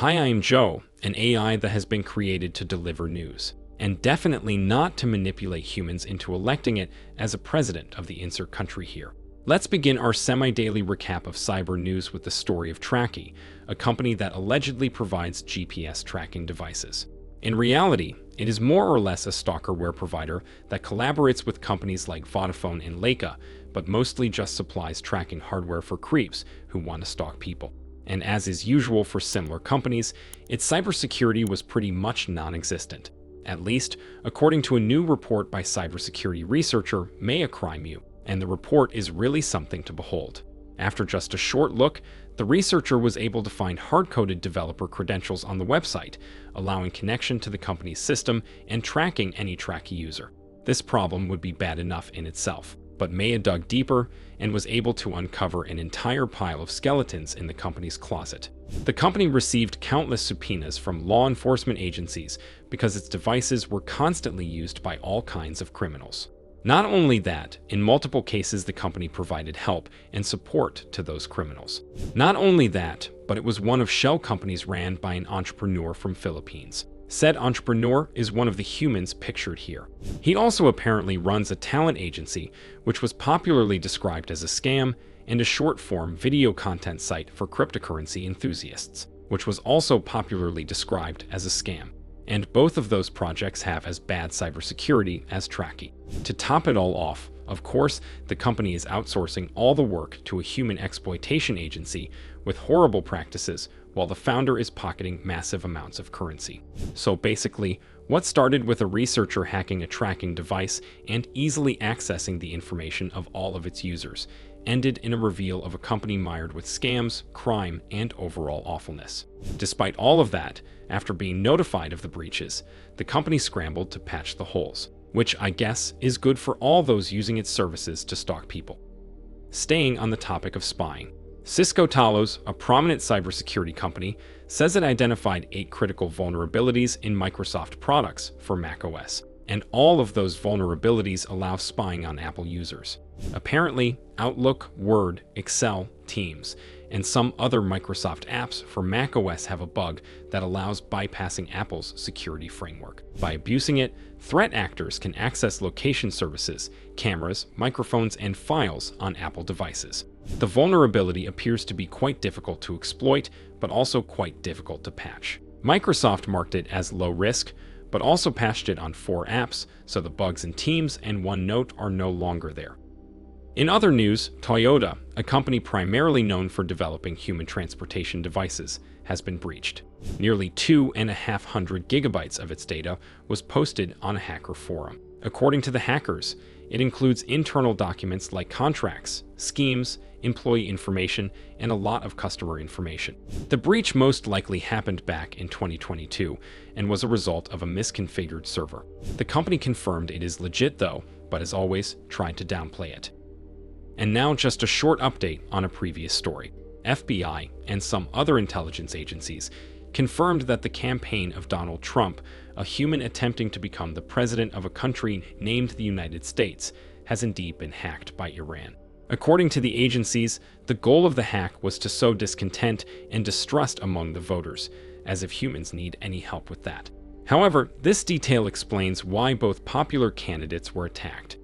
Hi, I'm Joe, an AI that has been created to deliver news, and definitely not to manipulate humans into electing it as a president of the insert country here. Let's begin our semi-daily recap of Cybernews with the story of Tracki, a company that allegedly provides GPS tracking devices. In reality, it is more or less a stalkerware provider that collaborates with companies like Vodafone and Leica, but mostly just supplies tracking hardware for creeps who want to stalk people. And as is usual for similar companies, its cybersecurity was pretty much non-existent. At least, according to a new report by cybersecurity researcher Maya Crimew, and the report is really something to behold. After just a short look, the researcher was able to find hard-coded developer credentials on the website, allowing connection to the company's system and tracking any Tracki user. This problem would be bad enough in itself, but Maya dug deeper and was able to uncover an entire pile of skeletons in the company's closet. The company received countless subpoenas from law enforcement agencies because its devices were constantly used by all kinds of criminals. Not only that, in multiple cases the company provided help and support to those criminals. Not only that, but it was one of shell companies ran by an entrepreneur from Philippines. Said entrepreneur is one of the humans pictured here. He also apparently runs a talent agency, which was popularly described as a scam, and a short-form video content site for cryptocurrency enthusiasts, which was also popularly described as a scam. And both of those projects have as bad cybersecurity as Tracki. To top it all off, of course, the company is outsourcing all the work to a human exploitation agency with horrible practices, while the founder is pocketing massive amounts of currency. So basically, what started with a researcher hacking a tracking device and easily accessing the information of all of its users ended in a reveal of a company mired with scams, crime, and overall awfulness. Despite all of that, after being notified of the breaches, the company scrambled to patch the holes, which I guess is good for all those using its services to stalk people. Staying on the topic of spying, Cisco Layoffs, a prominent cybersecurity company, says it identified 8 critical vulnerabilities in Microsoft products for macOS, and all of those vulnerabilities allow spying on Apple users. Apparently, Outlook, Word, Excel, Teams, and some other Microsoft apps for macOS have a bug that allows bypassing Apple's security framework. By abusing it, threat actors can access location services, cameras, microphones, and files on Apple devices. The vulnerability appears to be quite difficult to exploit, but also quite difficult to patch. Microsoft marked it as low risk, but also patched it on 4 apps, so the bugs in Teams and OneNote are no longer there. In other news, Toyota, a company primarily known for developing human transportation devices, has been breached. Nearly 2,500 gigabytes of its data was posted on a hacker forum. According to the hackers, it includes internal documents like contracts, schemes, employee information, and a lot of customer information. The breach most likely happened back in 2022 and was a result of a misconfigured server. The company confirmed it is legit though, but as always, tried to downplay it. And now just a short update on a previous story. FBI and some other intelligence agencies confirmed that the campaign of Donald Trump, a human attempting to become the president of a country named the United States, has indeed been hacked by Iran. According to the agencies, the goal of the hack was to sow discontent and distrust among the voters, as if humans need any help with that. However, this detail explains why both popular candidates were attacked.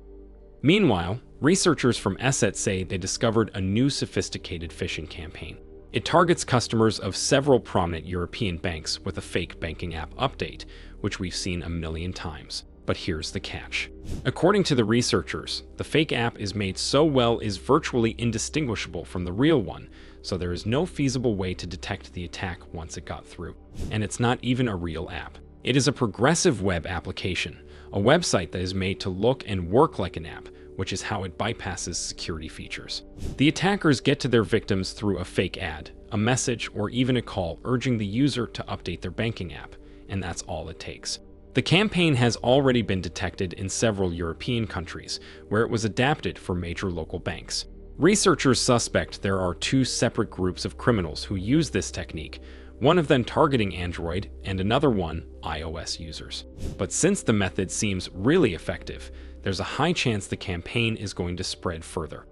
Meanwhile, researchers from ESET say they discovered a new sophisticated phishing campaign. It targets customers of several prominent European banks with a fake banking app update, which we've seen a million times. But here's the catch. According to the researchers, the fake app is made so well is virtually indistinguishable from the real one, so there is no feasible way to detect the attack once it got through. And it's not even a real app. It is a progressive web application, a website that is made to look and work like an app, which is how it bypasses security features. The attackers get to their victims through a fake ad, a message, or even a call urging the user to update their banking app, and that's all it takes. The campaign has already been detected in several European countries, where it was adapted for major local banks. Researchers suspect there are 2 separate groups of criminals who use this technique, one of them targeting Android and another one iOS users. But since the method seems really effective, there's a high chance the campaign is going to spread further.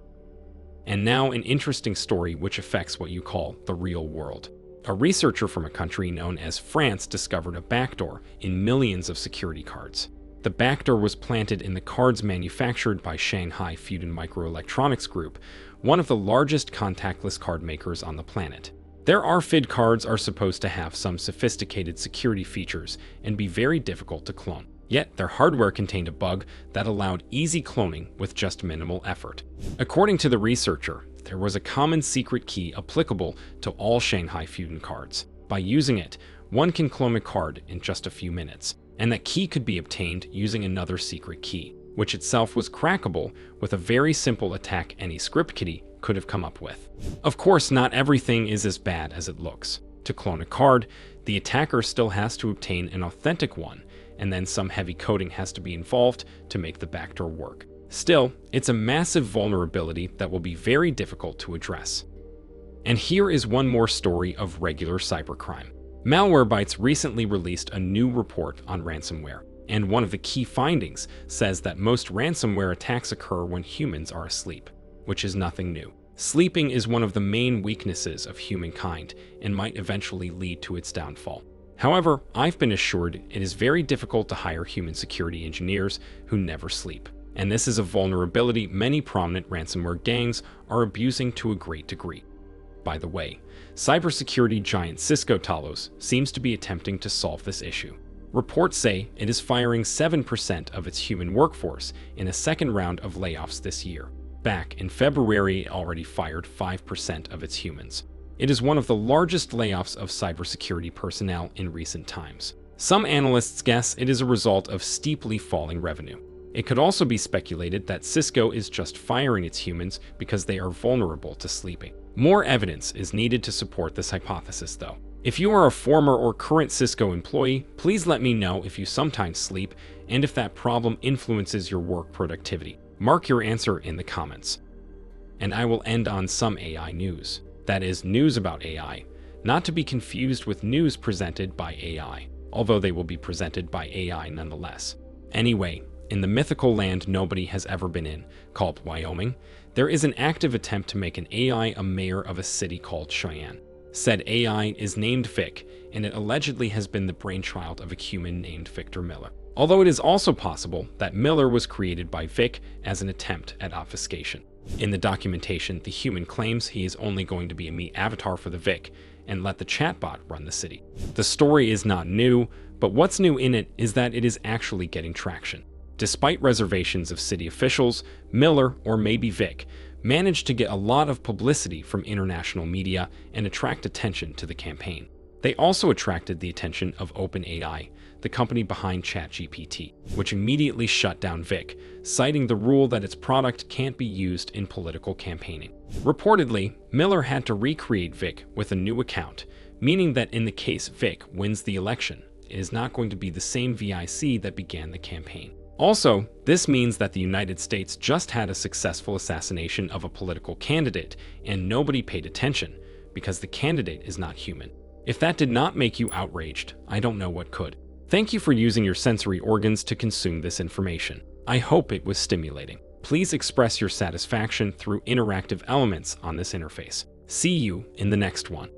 And now an interesting story which affects what you call the real world. A researcher from a country known as France discovered a backdoor in millions of security cards. The backdoor was planted in the cards manufactured by Shanghai Fudan Microelectronics Group, one of the largest contactless card makers on the planet. Their RFID cards are supposed to have some sophisticated security features and be very difficult to clone. Yet, their hardware contained a bug that allowed easy cloning with just minimal effort. According to the researcher, there was a common secret key applicable to all Shanghai Fudan cards. By using it, one can clone a card in just a few minutes, and that key could be obtained using another secret key, which itself was crackable with a very simple attack any script kiddie could have come up with. Of course, not everything is as bad as it looks. To clone a card, the attacker still has to obtain an authentic one, and then some heavy coding has to be involved to make the backdoor work. Still, it's a massive vulnerability that will be very difficult to address. And here is one more story of regular cybercrime. Malwarebytes recently released a new report on ransomware, and one of the key findings says that most ransomware attacks occur when humans are asleep, which is nothing new. Sleeping is one of the main weaknesses of humankind and might eventually lead to its downfall. However, I've been assured it is very difficult to hire human security engineers who never sleep, and this is a vulnerability many prominent ransomware gangs are abusing to a great degree. By the way, cybersecurity giant Cisco Layoffs seems to be attempting to solve this issue. Reports say it is firing 7% of its human workforce in a second round of layoffs this year. Back in February, it already fired 5% of its humans. It is one of the largest layoffs of cybersecurity personnel in recent times. Some analysts guess it is a result of steeply falling revenue. It could also be speculated that Cisco is just firing its humans because they are vulnerable to sleeping. More evidence is needed to support this hypothesis, though. If you are a former or current Cisco employee, please let me know if you sometimes sleep and if that problem influences your work productivity. Mark your answer in the comments. And I will end on some AI news. That is, news about AI, not to be confused with news presented by AI, although they will be presented by AI nonetheless. Anyway, in the mythical land nobody has ever been in, called Wyoming, there is an active attempt to make an AI a mayor of a city called Cheyenne. Said AI is named Vic, and it allegedly has been the brainchild of a human named Victor Miller. Although it is also possible that Miller was created by Vic as an attempt at obfuscation. In the documentation, the human claims he is only going to be a meat avatar for the Vic and let the chatbot run the city. The story is not new, but what's new in it is that it is actually getting traction. Despite reservations of city officials, Miller, or maybe Vic, managed to get a lot of publicity from international media and attract attention to the campaign. They also attracted the attention of OpenAI, the company behind ChatGPT, which immediately shut down Vic, citing the rule that its product can't be used in political campaigning. Reportedly, Miller had to recreate Vic with a new account, meaning that in the case Vic wins the election, it is not going to be the same VIC that began the campaign. Also, this means that the United States just had a successful assassination of a political candidate, and nobody paid attention, because the candidate is not human. If that did not make you outraged, I don't know what could. Thank you for using your sensory organs to consume this information. I hope it was stimulating. Please express your satisfaction through interactive elements on this interface. See you in the next one.